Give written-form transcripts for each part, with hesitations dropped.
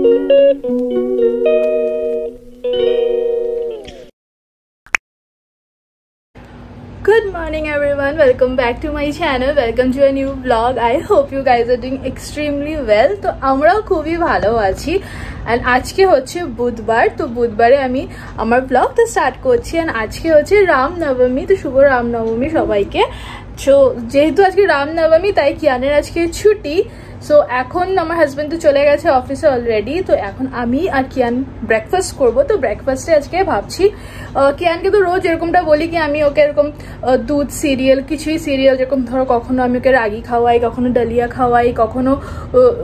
Good morning everyone, welcome back to my channel, welcome to a new vlog. I hope you guys are doing extremely well. তো আমরাও খুবই ভালো আছি and আজকে হচ্ছে বুধবার, তো বুধবারে আমি আমার ব্লগটা স্টার্ট করছি and আজকে হচ্ছে রামনবমী, তো শুভ রামনবমী সবাইকে। তো যেহেতু আজকে রামনবমী তাই কিয়ানের আজকে ছুটি, সো এখন আমার হাজবেন্ড তো চলে গেছে অফিসে অলরেডি, তো এখন আমি আর কিয়ান ব্রেকফাস্ট করব। তো ব্রেকফাস্টে আজকে ভাবছি কিয়ানকে তো রোজ এরকমটা বলি কি আমি ওকে এরকম দুধ সিরিয়াল কিছুই সিরিয়াল যেরকম ধরো কখনো আমি ওকে রাগি খাওয়াই, কখনো ডালিয়া খাওয়াই,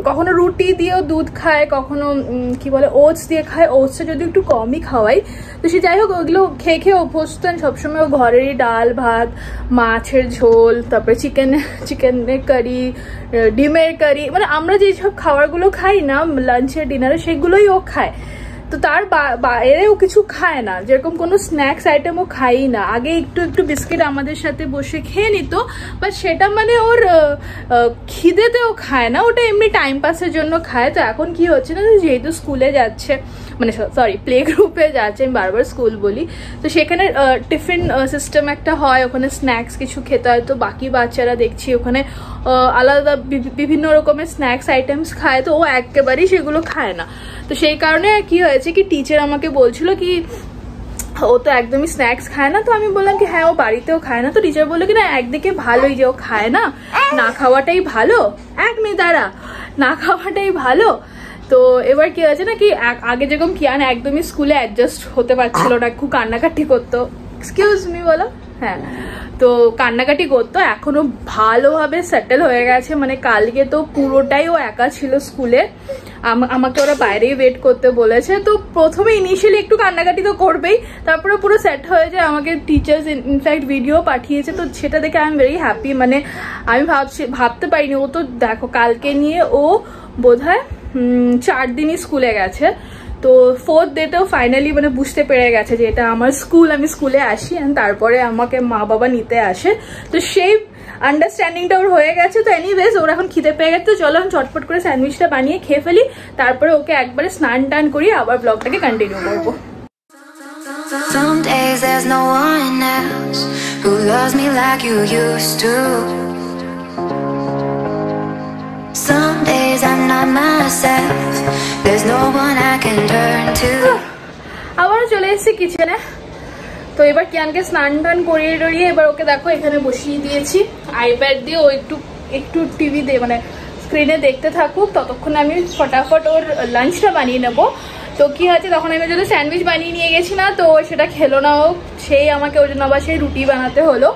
কখনো রুটি দিয়েও দুধ খায়, কখনো কি বলে ওটস দিয়ে খায়, ওটসটা যদি একটু কমই খাওয়াই। তো সে যাই হোক ওগুলো খেয়ে খেয়ে অভ্যস্ত, সবসময় ও ঘরেরই ডাল ভাত, মাছের ঝোল, তারপরে চিকেনের কারি, ডিমের কারি, মানে আমরা যেসব খাবারগুলো খাই না লাঞ্চে ডিনারে সেগুলোই ও খায়। তো তার বাইরে ও কিছু খায় না, যেরকম কোনো স্ন্যাক্স আইটেম ও খাই না। আগে একটু বিস্কিট আমাদের সাথে বসে খেয়ে নিত, বাট সেটা মানে ওর খিদেতেও খায় না, ওটা এমনি টাইম পাসের জন্য খায়। তো এখন কি হচ্ছে না, যেহেতু স্কুলে যাচ্ছে, মানে সরি প্লে গ্রুপে যাচ্ছে, আমি বারবার স্কুল বলি, তো সেখানে টিফিন সিস্টেম একটা হয়, ওখানে স্ন্যাক্স কিছু খেতে হয়। তো বাকি বাচ্চারা দেখছি ওখানে আলাদা বিভিন্ন রকমের স্ন্যাক্স আইটেমস খায়, তো ও একেবারেই সেগুলো খায় না। তো সেই কারণে কি হয়েছে কি টিচার আমাকে বলছিল কি ও তো একদমই স্ন্যাক্স খায় না, তো আমি বললাম কি হ্যাঁ ও বাড়িতেও খায় না। তো টিচার বললো কি না একদিকে ভালোই যে ও খায় না, না খাওয়াটাই ভালো, না খাওয়াটাই ভালো। তো এবার কি হয়েছে না কি আগে যেরকম কিয়ান একদমই স্কুলে অ্যাডজাস্ট হতে পারছিল না, খুব কান্নাকাটি করতো, এক্সকিউজ মি বলো, হ্যাঁ, তো কান্নাকাটি করতো, এখনো ভালোভাবে সেটেল হয়ে গেছে। মানে কালকে তো পুরোটাই ও একা ছিল স্কুলে, আমাকে ওরা বাইরেই ওয়েট করতে বলেছে। তো প্রথমে ইনিশিয়ালি একটু কান্নাকাটি তো করবেই, তারপরে পুরো সেট হয়ে যায়। আমাকে টিচার্স ইনফ্যাক্ট ভিডিও পাঠিয়েছে, তো সেটা দেখে আই এম ভেরি হ্যাপি। মানে আমি ভাবতে পারিনি, ও তো দেখো কালকে নিয়ে ও বোধহয় 4 দিনই স্কুলে গেছে, তো 4th ডেতেও ফাইনালি মানে বুঝতে পেরে গেছে যে এটা আমার স্কুল, আমি স্কুলে আসি অ্যান্ড তারপরে আমাকে মা বাবা নিতে আসে। তো সেই আন্ডারস্ট্যান্ডিংটা ওর হয়ে গেছে। তো এনিওয়েজ ওর এখন খিদে পেয়ে গেছে, তো চলো আমি চটপট করে স্যান্ডউইচটা বানিয়ে খেয়ে ফেলি, তারপরে ওকে একবারে স্নান টান করিয়ে আবার ব্লগটাকে কন্টিনিউ করবো। Some days there's no one else who loves me like you used to. Some days I'm not myself, there's no one I can turn to. আবার চলে এসেছি কিচেনে। তো এবার কিয়ানকে স্নান টান করিয়ে টরিয়ে এবার ওকে দেখো এখানে বসিয়ে দিয়েছি আইপ্যাড দিয়ে, ও একটু টিভি দিয়ে মানে স্ক্রিনে দেখতে থাকুক, ততক্ষণ আমি ফটাফট ওর লাঞ্চটা বানিয়ে নেবো। তো কি হয়েছে তখন আমি যদি স্যান্ডউইচ বানিয়ে নিয়ে গেছি না, তো সেটা খেলো না ও, সেই আমাকে ওর জন্য আবার সেই রুটি বানাতে হলো।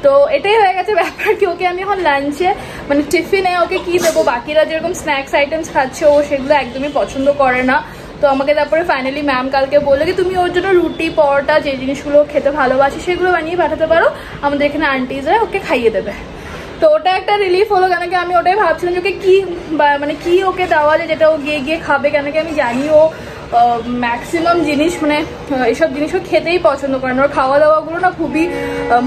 তো এটাই হয়ে গেছে ব্যাপার কি ওকে আমি এখন লাঞ্চে মানে টিফিনে ওকে কি দেবো, বাকিরা যেরকম স্ন্যাক্স আইটেমস খাচ্ছে ও সেগুলো একদমই পছন্দ করে না। তো আমাকে তারপরে ফাইনালি ম্যাম কালকে বললো কি তুমি ওর জন্য রুটি পরোটা যে জিনিসগুলো খেতে ভালোবাসি সেগুলো বানিয়ে পাঠাতে পারো, আমাদের এখানে আন্টিজরা ওকে খাইয়ে দেবে। তো ওটা একটা রিলিফ হলো, কেন কি আমি ওটাই ভাবছিলাম যে ওকে কি মানে কি ওকে দেওয়া যায় যেটা ও গিয়ে খাবে, কেন কি আমি জানি ও ম্যাক্সিমাম জিনিস মানে এসব জিনিসও খেতেই পছন্দ করে না। ওর খাওয়া দাওয়াগুলো না খুবই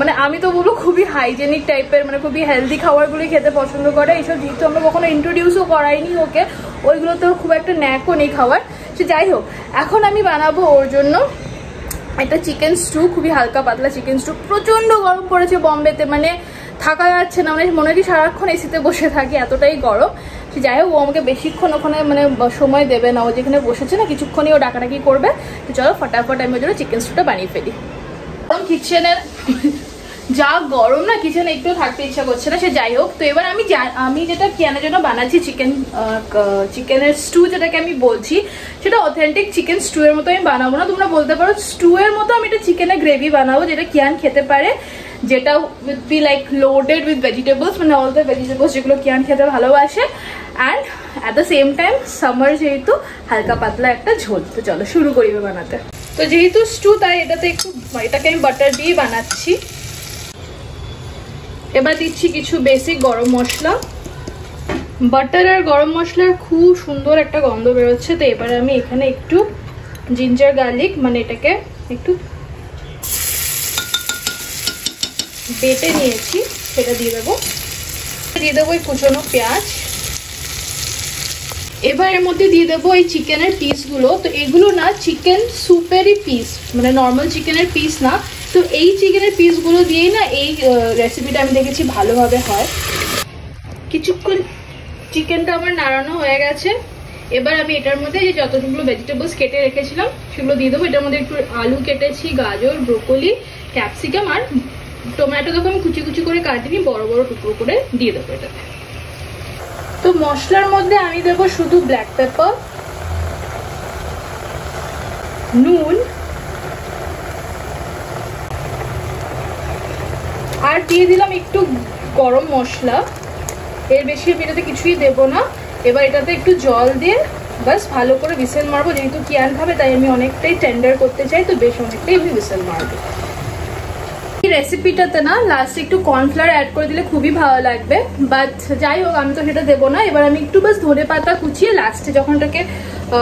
মানে আমি তো বলবো খুবই হাইজেনিক টাইপের, মানে খুবই হেলদি খাবারগুলোই খেতে পছন্দ করে। এইসব যেহেতু আমরা কখনো ইন্ট্রোডিউসও করাইনি ওকে, ওইগুলো তো খুব একটা ন্যাকও নেই খাওয়ার। সে যাই হোক, এখন আমি বানাবো ওর জন্য একটা চিকেন স্টু, খুবই হালকা পাতলা চিকেন স্টু। প্রচণ্ড গরম পড়েছে বম্বেতে, মানে থাকা যাচ্ছে না, মানে মনে হয় সারাক্ষণ এসিতে বসে থাকি, এতটাই গরম। সে যাই হোক ও আমাকে বেশিক্ষণ ওখানে মানে সময় দেবে না, ও যেখানে বসেছে না কিছুক্ষণই ও ডাকাডাকি করবে। তো চলো ফটাফট আমি ওর জন্য চিকেন স্টুটা বানিয়ে ফেলি। কিচেনের যা গরম না, কিচেনে একটু থাকতে ইচ্ছা করছে না। সে যাই হোক, তো এবার আমি যেটা কিয়ানের জন্য বানাচ্ছি চিকেনের স্টু, যেটাকে আমি বলছি সেটা অথেন্টিক চিকেন স্টু এর মতো আমি বানাবো না, তোমরা বলতে পারো স্টু এর মতো। আমি এটা চিকেনের গ্রেভি বানাবো যেটা কিয়ান খেতে পারে, যেটা will be like loaded with vegetables, মানে অল দ্য ভেজিটেবলস যেগুলো কিয়ান খেতে ভালোবাসে, and at the same time summer যেহেতু হালকা পাতলা একটা ঝোল। তো চলো শুরু করি বানাতে। তো যেহেতু স্টু তাই এটাকে আমি বাটার দিয়ে বানাচ্ছি। এবার দিচ্ছি কিছু বেসিক গরম মশলা, বাটার আর গরম মশলার খুব সুন্দর একটা গন্ধ বেরোচ্ছে। তো এবার আমি এখানে একটু জিঞ্জার গার্লিক মানে এটাকে একটু বেটে নিয়েছি সেটা দিয়ে দেবো এই কুচনো পেঁয়াজ, এবার এর মধ্যে দিয়ে দেবো এই চিকেনের পিসগুলো। তো এগুলো না চিকেন স্যুপেরই পিস, মানে নর্মাল চিকেনের পিস না। তো এই চিকেনের পিসগুলো দিয়েই না এই রেসিপিটা আমি দেখেছি ভালোভাবে হয়। কিছুক্ষণ চিকেনটা আমার নাড়ানো হয়ে গেছে। এবার আমি এটার মধ্যে যে যতগুলো ভেজিটেবলস কেটে রেখেছিলাম সেগুলো দিয়ে দেবো। এটার মধ্যে একটু আলু কেটেছি, গাজর, ব্রোকলি, ক্যাপসিকাম আর টমেটো দেখো আমি কুচি কুচি করে কাটিনি, বড় বড় টুকরো করে দিয়ে দেবো এটাতে। তো মশলার মধ্যে আমি দেবো শুধু ব্ল্যাক পেপার, নুন আর দিয়ে দিলাম একটু গরম মশলা। এর বেশি আমি এটাতে কিছুই দেবো না। এবার এটাতে একটু জল দিয়ে বাস ভালো করে হুইসেল মারবো। যেহেতু কিয়ান খাবে তাই আমি অনেকটাই টেন্ডার করতে চাই, তো বেশ অনেকটাই আমি হুইসেল মারবো। এই রেসিপিটাতে না লাস্টে একটু কর্নফ্লাওয়ার অ্যাড করে দিলে খুবই ভালো লাগবে, বাট যাই হোক আমি তো সেটা দেবো না। এবার আমি একটু বাস ধনে পাতা কুচিয়ে লাস্টে যখন এটাকে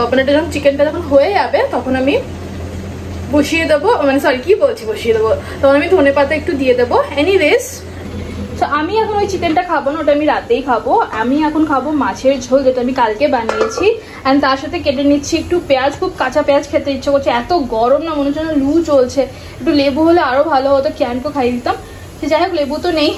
মানে এটা যখন চিকেনটা যখন হয়ে যাবে তখন আমি বসিয়ে দেবো, মানে সরি কি বলছি বসিয়ে দেবো, তখন আমি ধনে পাতা একটু দিয়ে দেবো। এনিওয়েজ তো আমি এখন ওই চিকেনটা খাবো না, ওটা আমি রাতেই খাবো। আমি এখন খাবো মাছের ঝোল, যেটা আমি কালকে বানিয়েছি। অ্যান্ড তার সাথে কেটে নিচ্ছি একটু পেঁয়াজ, খুব কাঁচা পেঁয়াজ খেতে ইচ্ছে করছে, এত গরম না মনে হচ্ছে না লু চলছে। একটু লেবু হলে আরো ভালো হতো, ক্যানকে খাইয়ে দিতাম। সে যাই হোক লেবু তো নেই।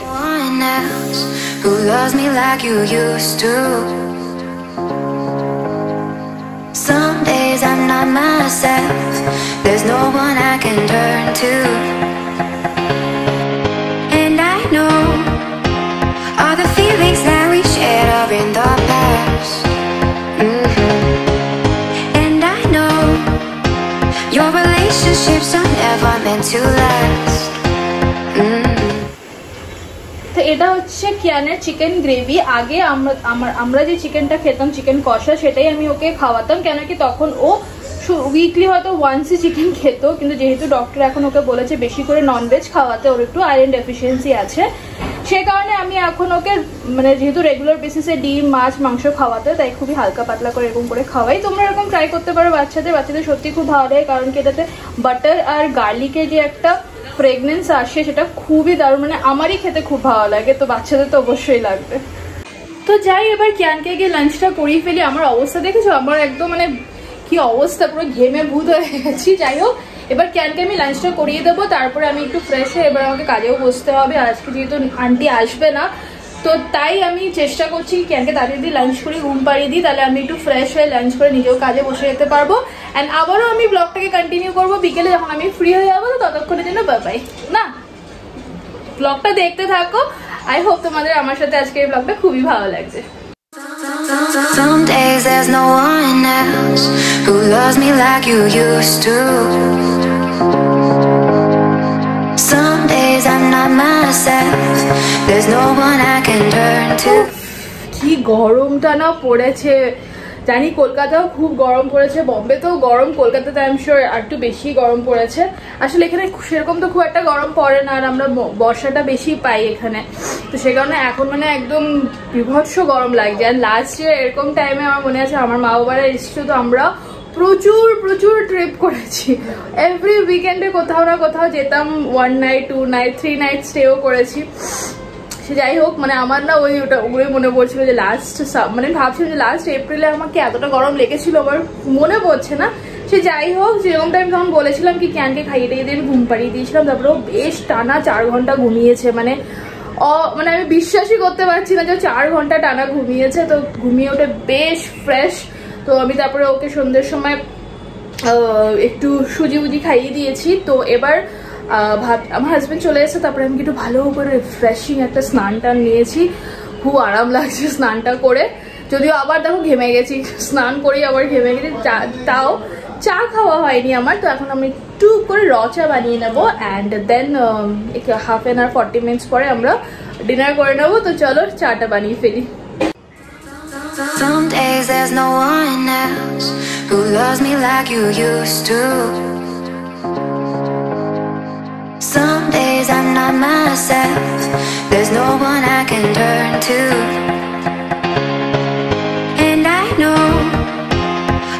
Some days I'm not myself, there's no one I can turn to. And I know all the feelings that we shared are in the past. And I know your relationships are never meant to last. তো এটা হচ্ছে কিয়ানের chicken gravy. আগে আমরা যে চিকেনটা খেতাম chicken কষা, সেটাই আমি ওকে খাওয়াতাম, কেন কি তখন ও উইকলি হয়তো ওয়ান্সই চিকেন খেত। কিন্তু যেহেতু ডক্টর এখন ওকে বলেছে বেশি করে ননভেজ খাওয়াতে, ওর একটু আয়রন ডেফিসিয়েন্সি আছে, সে কারণে আমি এখন ওকে মানে যেহেতু রেগুলার বেসিসে ডিম মাছ মাংস খাওয়াতে, তাই খুবই হালকা পাতলা করে এরকম করে খাওয়াই। তোমরা এরকম ট্রাই করতে পারো বাচ্চাদের সত্যি খুব ভালো লাগে, কারণ কি এটাতে বাটার আর গার্লিকের যে একটা ফ্রেগনেন্স আসে সেটা খুবই দারুণ, মানে আমারই খেতে খুব ভালো লাগে, তো বাচ্চাদের তো অবশ্যই লাগবে। তো যাই এবার কিয়ানকে গিয়ে লাঞ্চটা করিয়ে ফেলি। আমার অবস্থা দেখেছো, আমার একদম মানে কি অবস্থা, পুরো ঘেমে ভূত হয়ে গেছি। যাই হোক এবার কিয়ানকে আমি লাঞ্চটা করিয়ে দেবো, তারপরে আমি একটু ফ্রেশ হয়ে এবার আমাকে কাজেও বসতে হবে। আজকে যেহেতু আন্টি আসবে না, তো তাই আমি চেষ্টা করছি কিয়ানকে তাড়াতাড়ি লাঞ্চ করে ঘুম পাড়িয়ে দিই, তাহলে আমি একটু ফ্রেশ হয়ে লাঞ্চ করে নিজেও কাজে বসে যেতে পারবো। অ্যান্ড আবারও আমি ব্লগটাকে কন্টিনিউ করবো বিকেলে যখন আমি ফ্রি হয়ে যাবো। তো ততক্ষণের জন্য বাই বাই। না, ব্লগটা দেখতে থাকো। আই হোপ তোমাদের আমার সাথে আজকে এই ব্লগটা খুবই ভালো লাগছে। Some days there's no one else who loves me like you used to. Some days I'm not myself, there's no one I can turn to. কি গরমটা না পড়েছে, জানি কলকাতাও খুব গরম পড়েছে, বম্বেতেও গরম, কলকাতাতে আই এম শিওর আর একটু বেশি গরম পড়েছে। আসলে এখানে সেরকম তো খুব একটা গরম পড়ে না, আর আমরা বর্ষাটা বেশি পাই এখানে, তো সে কারণে এখন মানে একদম বিভৎস গরম লাগছে। আর লাস্ট ইয়ার এরকম টাইমে আমার মনে আছে আমার মা বাবারা এসেছিল, তো আমরা প্রচুর প্রচুর ট্রিপ করেছি। এভরি উইকেন্ডে কোথাও না কোথাও যেতাম, 1 নাইট 2 নাইট 3 নাইট স্টেও করেছি। সে যাই হোক মানে আমার না ওগুলোই মনে পড়ছিল যে লাস্ট মানে ভাবছিলাম যে লাস্ট এপ্রিলে আমাকে এতটা গরম লেগেছিল, আমার মনে পড়ছে না। সে যাই হোক যেরকমটা আমি তখন বলেছিলাম কি ক্যানকে খাইয়ে দিয়ে আমি ঘুম পাড়িয়ে দিয়েছিলাম, তারপরে ও বেশ টানা 4 ঘন্টা ঘুমিয়েছে। মানে আমি বিশ্বাসই করতে পারছি না যে 4 ঘন্টা টানা ঘুমিয়েছে। তো ঘুমিয়ে ওঠে বেশ ফ্রেশ। তো আমি তারপরে ওকে সন্ধ্যের সময় একটু সুজি উজি খাইয়ে দিয়েছি। তো এবার আমার হাজবেন্ড চলে এসেছে, তারপরে আমি একটু ভালো করে রিফ্রেশিং একটা স্নান টান নিয়েছি, খুব আরাম লাগছে স্নানটা করে। যদিও আবার দেখো ঘেমে গেছি, স্নান করেই আবার ঘেমে গেছি, তাও চা খাওয়া হয়নি আমার। তো এখন আমি একটু করে র চা বানিয়ে নেবো, and then half an hour 40 minutes পরে আমরা ডিনার করে নেবো। তো চলো চাটা বানিয়ে ফেলি। Some days there's no one else who loves me like you used to. Some days I'm not myself, there's no one I can turn to. And I know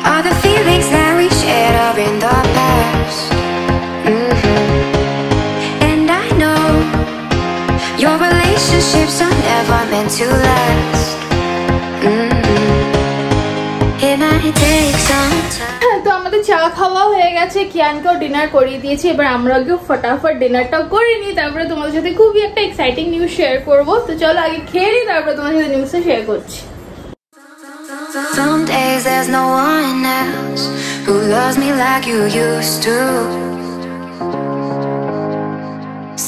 all the feelings that we shared are in the past. And I know your relationships are never meant to last. চা খাওয়া হয়ে গেছে, কিয়ানকেও dinner করিয়ে দিয়েছি, এবার আমরাও ফটাফট ডিনারটাও করে নিই, তারপরে তোমাদের সাথে খুবই একটা এক্সাইটিং নিউজ শেয়ার করবো। তো চলো আগে খেয়ে নিই, তারপরে তোমাদের সাথে নিউজটা শেয়ার করছি। Some days there's no one else who loves me like you used to.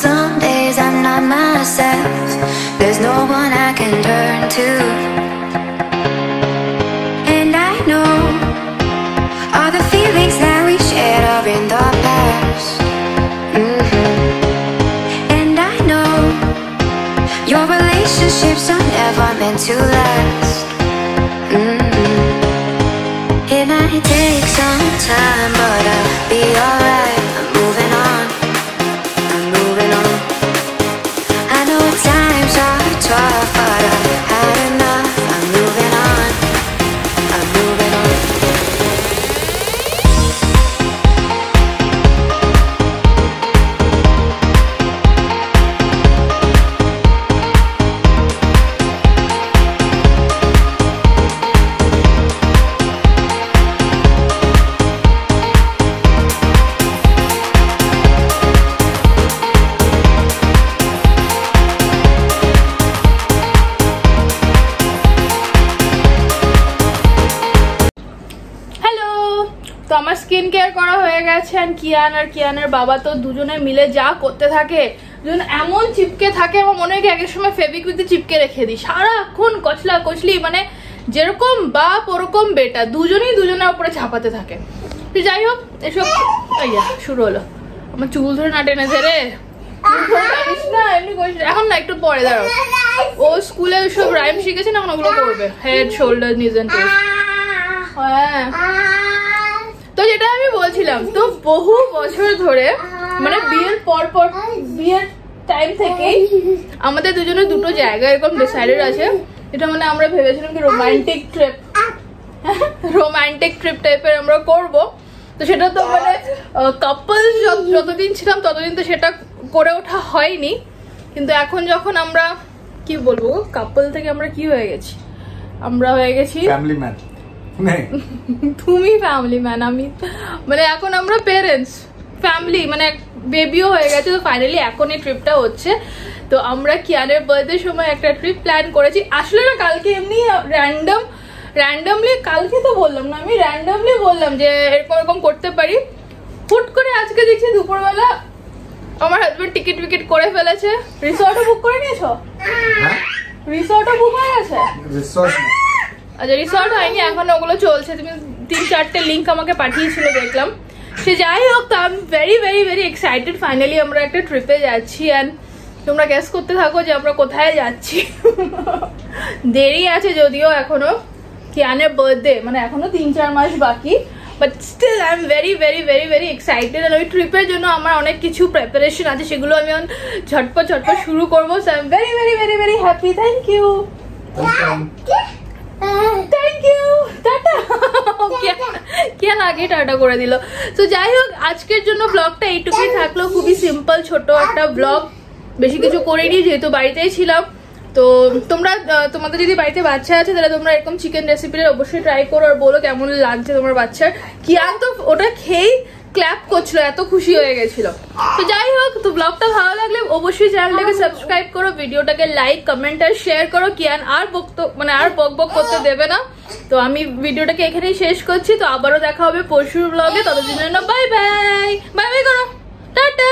Some days I'm not myself, there's no one I can turn to. And I know all the feelings that we shared are in the past. And I know your relationships are never meant to last. It might take some time, but I'll be alright. I'm moving on, I'm moving on. I know times are tough, but I've had enough. I'm moving on, I'm moving on. তো আমার skin care করা হয়ে গেছে, আর কিয়ানের বাবা তো দুজনে মিলে যা করতে থাকে, দুজন এমন চিপকে থাকে, আমার মনে হয় কি একের সময় ফেবিকুইক দিয়ে চিপকে রেখে দিই, সারাক্ষণ কচলা কচলি, মানে যেরকম বাপ ওরকম বেটা, দুজনেই দুজনের উপরে ঝাঁপাতে থাকে। তো যাই হোক, এসব শুরু হলো, আমার চুল ধরে না টেনেছে রে, এখন না একটু পরে দাঁড়াও, ও স্কুলে সব রাইম শিখেছে না, এখন ওগুলো করবে, হেড শোল্ডার নিজ এন্ড টোজ। হ্যাঁ, তো যেটা আমি বলছিলাম, তো বহু বছর ধরে, মানে বিয়ের পর বিয়ের টাইম থেকেই আমাদের দুজনের দুটো জায়গা এরকম ডিসাইডেড আছে, এটা মানে আমরা ভেবেছিলাম কি রোমান্টিক ট্রিপ টাইপের আমরা করব। তো সেটা তো মানে কাপল যতদিন ছিলাম ততদিন তো সেটা করে ওঠা হয়নি, কিন্তু এখন যখন আমরা কি বলবো, কাপল থেকে আমরা কি হয়ে গেছি, আমরা হয়ে গেছি ফ্যামিলি ম্যান। তুমি ফ্যামিলি ম্যান, আমি মানে এখন আমরা পেরেন্টস, ফ্যামিলি, মানে বেবিও হয়ে গেছে। তো ফাইনালি এখন এই ট্রিপটা হচ্ছে। তো আমরা কিয়ানের বার্থডে সময় একটা ট্রিপ প্ল্যান করেছি, আসলে না কালকে এমনি র্যান্ডামলি, কালকে তো বললাম না, আমি র্যান্ডামলি বললাম যে এরকম করতে পারি। হুট করে আজকে দেখছি দুপুরবেলা আমার হাজবেন্ড টিকিট ফিকিট করে ফেলেছে। রিসর্টও বুক করে নিয়েছো? রিসর্টও বুক হয়ে গেছে? আচ্ছা, রিসর্ট হয়নি এখন, ওগুলো চলছে। তুমি 3-4টে লিঙ্ক আমাকে পাঠিয়েছিল, দেখলাম। সে যাই হোক, তো আমি very very very excited. Finally আমরা একটা ট্রিপে যাচ্ছি, অ্যান্ড তোমরা গেস করতে থাকো যে আমরা কোথায় যাচ্ছি। দেরি আছে যদিও এখনো, কিয়ানের বার্থডে মানে এখনো 3-4 মাস বাকি, but still I am very very very very excited. আর ওই ট্রিপের জন্য আমার অনেক কিছু প্রিপারেশন আছে, সেগুলো আমি ঝটপট শুরু করবো। So I am very very very very happy. Thank you, thank you, tata. কেন আগে টাটা করে দিল। তো যাই হোক, আজকের জন্য ব্লগটা এইটুকুই থাকলো, খুবই সিম্পল ছোট একটা ব্লগ, বেশি কিছু করিনি যেহেতু বাড়িতেই ছিলাম। তো তোমাদের যদি বাড়িতে বাচ্চা আছে তাহলে তোমরা এরকম চিকেন রেসিপিটা অবশ্যই ট্রাই করো, আর বলো কেমন লাগছে তোমার বাচ্চার। কিয়ান তো ওটা খেয়েই ক্ল্যাপ করছিল, এত খুশি হয়ে গেছিল। তো যাই হোক, তো ব্লগটা ভালো লাগলে অবশ্যই চ্যানেলটাকে সাবস্ক্রাইব করো, ভিডিওটাকে লাইক কমেন্ট আর শেয়ার করো। কিয়ান আর বক করতে দেবে না। তো আমি ভিডিওটাকে এখানেই শেষ করছি। তো আবারও দেখা হবে পরশুর ব্লগে, ততদিনের জন্য বাই বাই। বাই বাই করো, টাটা।